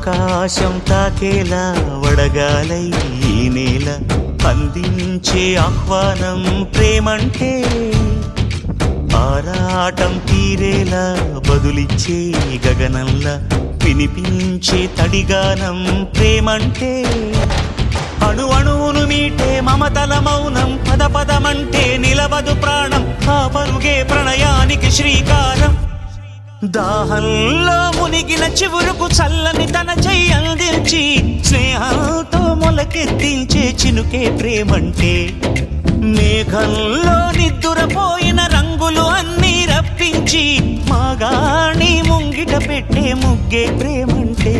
ఆకాశం తాకేలా వడగాలై ఈ నేల అందించే ఆహ్వానం ప్రేమంటే ఆరాటం తీరేలా బదులిచ్చే గగనంలా వినిపించే తడిగానం ప్రేమంటే అణు అణువును మీటే మమతల మౌనం పద పదమంటే నిలవదు ప్రాణం ఆ పరుగే ప్రణయానికి శ్రీకారం దాహంలో మునిగిన చివురుకు చల్లని తన చెయ్యి అందించి స్నేహంతో మొలకెత్తించే చినుకే ప్రేమంటే మేఘంలో నిద్దురపోయిన రంగులు అన్నీ రప్పించి మాగాణి ముంగిట పెట్టే ముగ్గే ప్రేమంటే